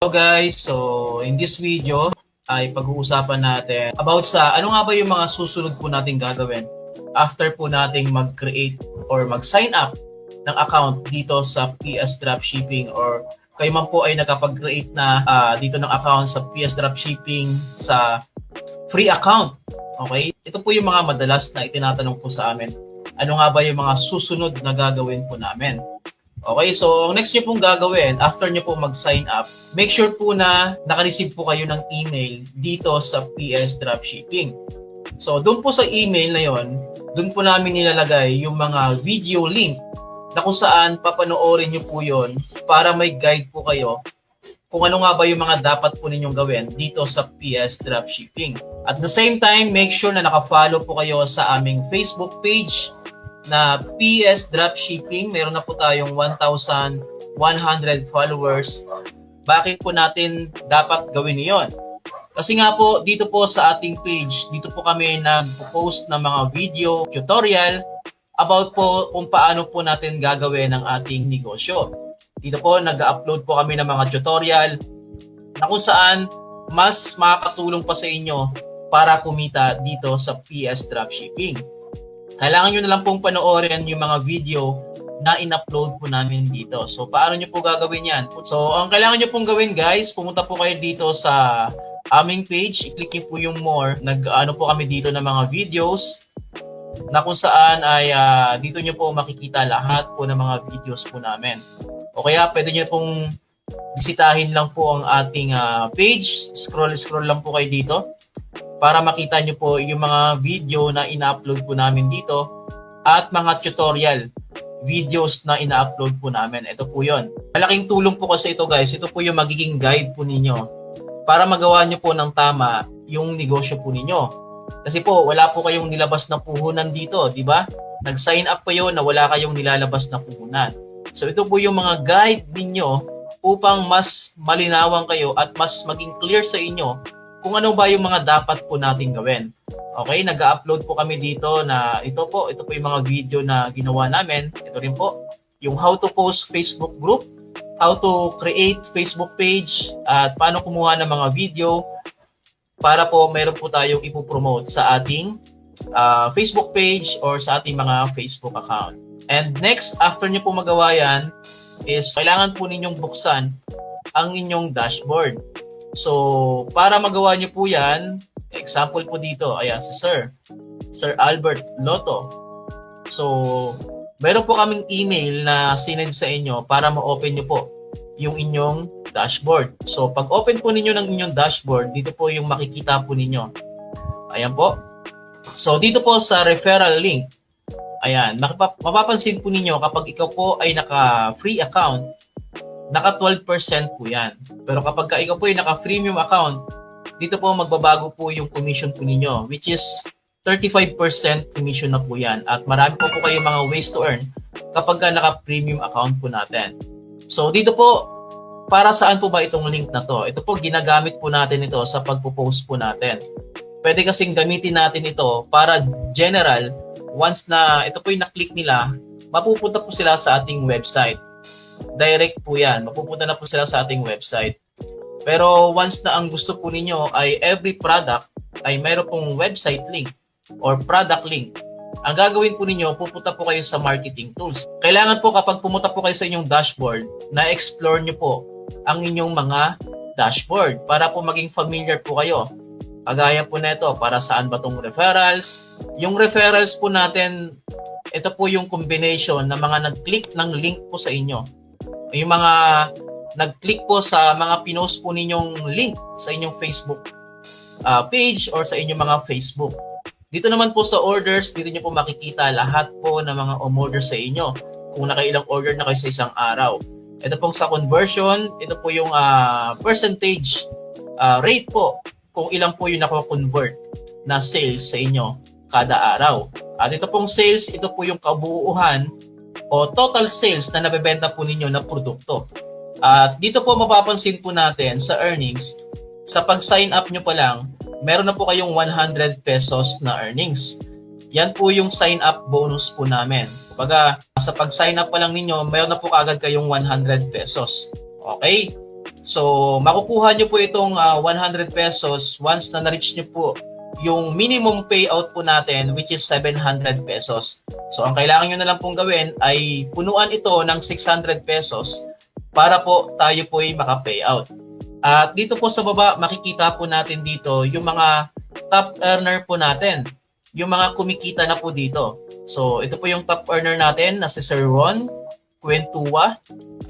Hello guys, so in this video ay pag-uusapan natin about sa ano nga ba yung mga susunod po nating gagawin after po nating mag-create or mag-sign up ng account dito sa PS Dropshipping, or kayo man po ay nakapag-create na dito ng account sa PS Dropshipping sa free account. Okay? Ito po yung mga madalas na itinatanong po sa amin. Ano nga ba yung mga susunod na gagawin po namin? Okay, so ang next nyo pong gagawin, after nyo po mag-sign up, make sure po na naka-receive po kayo ng email dito sa PS Dropshipping. So, doon po sa email na yon, doon po namin nilalagay yung mga video link na kung saan papanoorin nyo po yon para may guide po kayo kung ano nga ba yung mga dapat po ninyong gawin dito sa PS Dropshipping. At the same time, make sure na naka-follow po kayo sa aming Facebook page na PS Dropshipping. Meron na po tayong 1,100 followers. Bakit po natin dapat gawin iyon? Kasi nga po, dito po sa ating page, dito po kami nag-post ng mga video tutorial about po kung paano po natin gagawin ang ating negosyo. Dito po, nag-upload po kami ng mga tutorial na kung saan mas makakatulong pa sa inyo para kumita dito sa PS Dropshipping. Kailangan nyo na lang pong panoorin yung mga video na in-upload po namin dito. So, paano nyo po gagawin yan? So, ang kailangan nyo pong gawin guys, pumunta po kayo dito sa aming page. I-click nyo po yung more. Nag-ano po kami dito ng mga videos na kung saan ay dito nyo po makikita lahat po ng mga videos po namin. O kaya pwede nyo pong bisitahin lang po ang ating page. Scroll lang po kayo dito para makita nyo po yung mga video na ina-upload po namin dito at mga tutorial videos na ina-upload po namin. Ito po yon. Malaking tulong po kasi ito guys. Ito po yung magiging guide po ninyo para magawa nyo po ng tama yung negosyo po ninyo. Kasi po, wala po kayong nilabas na puhunan dito, di ba? Nag-sign up kayo na wala kayong nilalabas na puhunan. So ito po yung mga guide ninyo upang mas malinawan kayo at mas maging clear sa inyo kung ano ba yung mga dapat po nating gawin. Okay, nag-upload po kami dito na ito po yung mga video na ginawa namin. Ito rin po, yung how to post Facebook group, how to create Facebook page, at paano kumuha ng mga video para po meron po tayong ipopromote sa ating Facebook page or sa ating mga Facebook account. And next, after nyo po magawa yan, is kailangan po ninyong buksan ang inyong dashboard. So, para magawa nyo po yan, example po dito, ayan si Sir Albert Lotto. So, meron po kaming email na sinend sa inyo para ma-open nyo po yung inyong dashboard. So, pag open po ninyo ng inyong dashboard, dito po yung makikita po ninyo. Ayan po. So, dito po sa referral link, ayan, mapapansin po ninyo kapag ikaw po ay naka-free account, naka 12% po yan. Pero kapag ikaw po ay naka-premium account, dito po magbabago po yung commission po ninyo, which is 35% commission na po yan. At marami po kayong mga ways to earn kapag naka-premium account po natin. So dito po, para saan po ba itong link na to? Ito po, ginagamit po natin ito sa pagpo-post po natin. Pwede kasing gamitin natin ito para general, once na ito po yung na-click nila, mapupunta po sila sa ating website. Direct po yan. Mapupunta na po sila sa ating website. Pero once na ang gusto po ninyo ay every product ay mayroon pong website link or product link, ang gagawin po ninyo, pupunta po kayo sa marketing tools. Kailangan po kapag pumunta po kayo sa inyong dashboard, na-explore nyo po ang inyong mga dashboard para po maging familiar po kayo. Kagaya po neto, para saan ba itong referrals? Yung referrals po natin, ito po yung combination ng mga nag-click ng link po sa inyo. Yung mga nag-click po sa mga pinost po ninyong link sa inyong Facebook page or sa inyong mga Facebook. Dito naman po sa orders, dito nyo po makikita lahat po ng mga umorder sa inyo. Kung nakailang order na kayo sa isang araw. Ito pong sa conversion, ito po yung percentage rate po kung ilang po yung nako-convert na sales sa inyo kada araw. At ito pong sales, ito po yung kabuuan o total sales na nabebenta po ninyo na produkto. At dito po mapapansin po natin sa earnings, sa pag-sign up nyo pa lang, meron na po kayong 100 pesos na earnings. Yan po yung sign up bonus po namin. Kapag sa pag-sign up pa lang ninyo, meron na po kagad kayong 100 pesos. Okay? So, makukuha nyo po itong 100 pesos once na na-reach nyo po yung minimum payout po natin, which is 700 pesos. So, ang kailangan nyo na lang pong gawin ay punuan ito ng 600 pesos para po tayo po ay maka-payout. At dito po sa baba, makikita po natin dito yung mga top earner po natin. Yung mga kumikita na po dito. So, ito po yung top earner natin na si Sir Ron Quentua.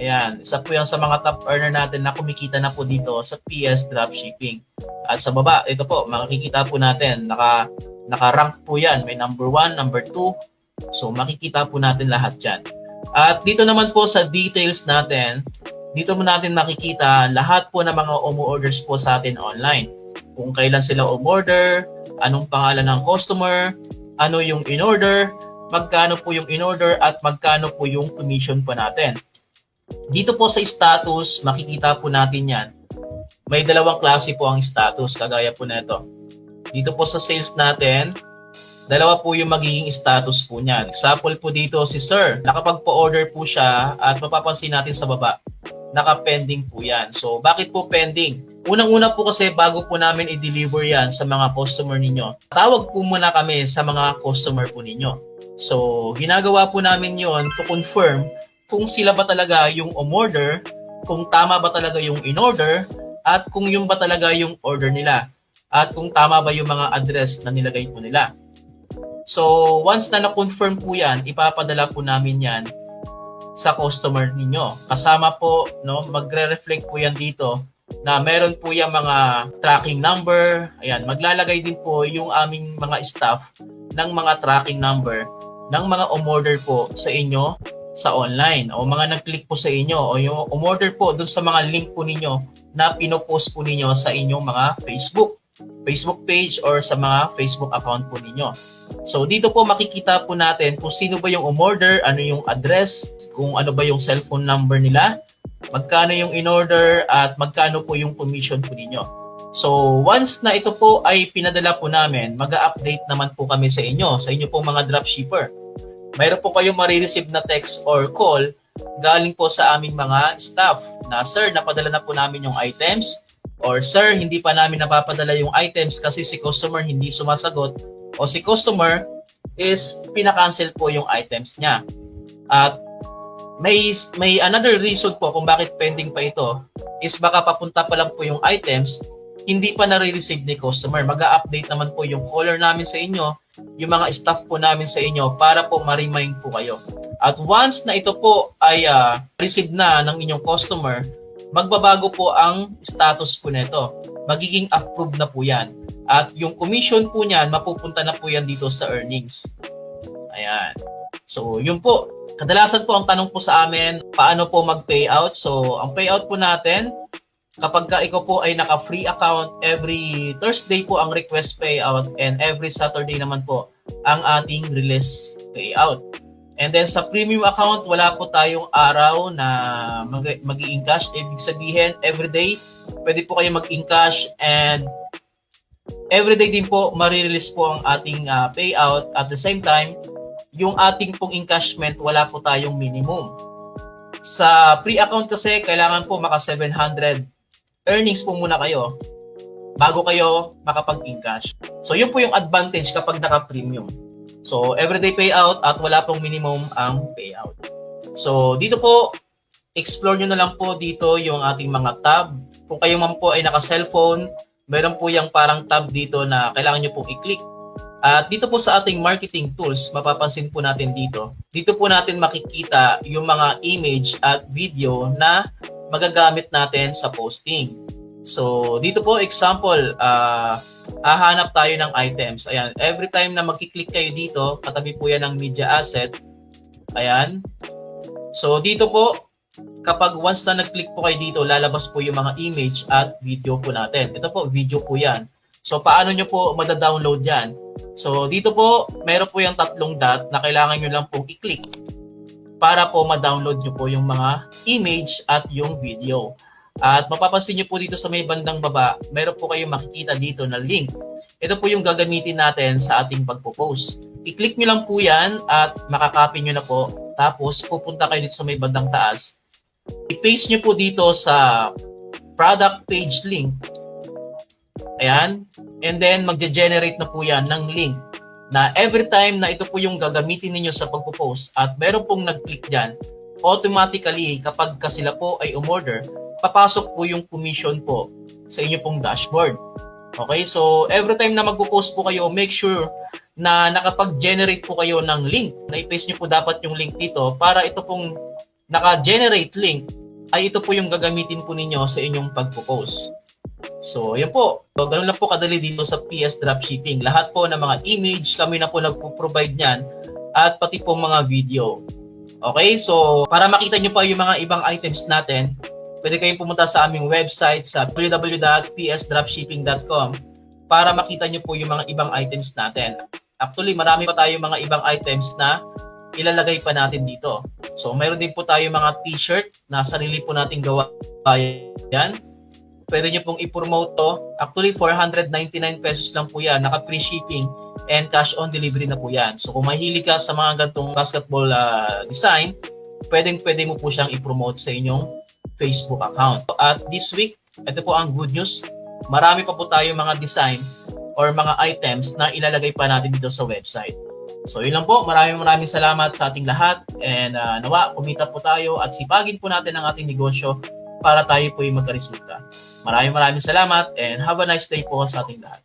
Ayan, isa po yan sa mga top earner natin na kumikita na po dito sa PS Dropshipping. At sa baba, ito po, makikita po natin, naka-rank po yan. May number 1, number 2. So, makikita po natin lahat yan. At dito naman po sa details natin, dito mo natin makikita lahat po ng mga umu-orders po sa atin online. Kung kailan sila umorder, anong pangalan ng customer, ano yung in-order, magkano po yung in-order, at magkano po yung commission po natin. Dito po sa status, makikita po natin yan. May dalawang klase po ang status, kagaya po nito. Dito po sa sales natin, dalawa po yung magiging status po niyan. Example po dito si Sir, nakapag-po-order po siya at mapapansin natin sa baba, naka-pending po yan. So, bakit po pending? Unang-una po kasi bago po namin i-deliver yan sa mga customer ninyo, tawag po muna kami sa mga customer po ninyo. So, ginagawa po namin yon to confirm kung sila ba talaga yung umorder, kung tama ba talaga yung in-order, at kung yung ba talaga yung order nila, at kung tama ba yung mga address na nilagay po nila. So, once na na-confirm po yan, ipapadala po namin yan sa customer ninyo. Kasama po, no, magre-reflect po yan dito na meron po yung mga tracking number. Ayan, maglalagay din po yung aming mga staff ng mga tracking number ng mga umorder po sa inyo sa online o mga nag-click po sa inyo o yung umorder po dun sa mga link po ninyo na pinopost po ninyo sa inyong mga Facebook page or sa mga Facebook account po ninyo. So dito po makikita po natin kung sino ba yung umorder, ano yung address, kung ano ba yung cellphone number nila, magkano yung in-order at magkano po yung commission po ninyo. So once na ito po ay pinadala po namin, mag-update naman po kami sa inyo po mga dropshipper. Mayroon po kayong marireceive na text or call galing po sa aming mga staff na, Sir, napadala na po namin yung items, or Sir, hindi pa namin napapadala yung items kasi si customer hindi sumasagot, o si customer is pinakancel po yung items niya. At may another reason po kung bakit pending pa ito is baka papunta pa lang po yung items, hindi pa nare-receive ni customer. Mag-a-update naman po yung caller namin sa inyo, yung mga staff po namin sa inyo para po ma-remind po kayo. At once na ito po ay receive na ng inyong customer, magbabago po ang status po nito. Magiging approved na po yan. At yung commission po niyan, mapupunta na po yan dito sa earnings. Ayan. So, yun po. Kadalasan po ang tanong po sa amin, paano po mag-payout? So, ang payout po natin, kapag ka ikaw po ay naka-free account, every Thursday po ang request payout and every Saturday naman po ang ating release payout. And then sa premium account, wala po tayong araw na mag-i-encash. Ibig sabihin, everyday, pwede po kayo mag-encash and everyday din po marirelease po ang ating payout. At the same time, yung ating pong encashment, wala po tayong minimum. Sa free account kasi, kailangan po maka 700 earnings po muna kayo bago kayo makapag-encash. So, yun po yung advantage kapag naka-premium. So, everyday payout at wala pong minimum ang payout. So, dito po, explore nyo na lang po dito yung ating mga tab. Kung kayo man po ay naka-cellphone, meron po yung parang tab dito na kailangan nyo pong i-click. At dito po sa ating marketing tools, mapapansin po natin dito. Dito po natin makikita yung mga image at video na magagamit natin sa posting. So, dito po, example, hahanap tayo ng items. Ayan, every time na magkiklik kayo dito, katabi po yan ng media asset. Ayan. So, dito po, kapag once na nag-click po kayo dito, lalabas po yung mga image at video po natin. Ito po, video po yan. So, paano nyo po madadownload yan? So, dito po, meron po yung tatlong dot na kailangan nyo lang pong i-click para po ma-download nyo po yung mga image at yung video. At mapapansin nyo po dito sa may bandang baba, meron po kayong makikita dito na link. Ito po yung gagamitin natin sa ating pagpo-post. I-click nyo lang po yan at makakopy nyo na po. Tapos, pupunta kayo dito sa may bandang taas. I-paste nyo po dito sa product page link. Ayan. And then, magge-generate na po yan ng link na every time na ito po yung gagamitin ninyo sa pagpo-post at meron pong nag-click dyan, automatically, kapag sila po ay umorder, papasok po yung commission po sa inyo pong dashboard. Okay? So, every time na magpo-post po kayo, make sure na nakapag-generate po kayo ng link. Na-paste nyo po dapat yung link dito para ito pong naka-generate link ay ito po yung gagamitin po ninyo sa inyong pagpo-post. So, yan po. So, ganun lang po kadali dito sa PS Dropshipping. Lahat po ng mga image, kami na po nagpo-provide niyan at pati po mga video. Okay? So, para makita nyo pa yung mga ibang items natin, pwede kayong pumunta sa aming website sa www.psdropshipping.com para makita nyo po yung mga ibang items natin. Actually, marami pa tayo mga ibang items na ilalagay pa natin dito. So, mayroon din po tayo mga t-shirt na sarili po nating gawa. Yan. Pwede nyo pong i-promote to. Actually, 499 pesos lang po yan. Naka-free shipping and cash on delivery na po yan. So, kung mahilig ka sa mga gantong basketball design, pwede mo po siyang i-promote sa inyong Facebook account. At this week, ito po ang good news. Marami pa po tayo mga design or mga items na ilalagay pa natin dito sa website. So, yun lang po. Maraming salamat sa ating lahat. And nawa, kumita po tayo at sipagin po natin ang ating negosyo para tayo po ay magkaresulta. Maraming salamat and have a nice day po sa ating lahat.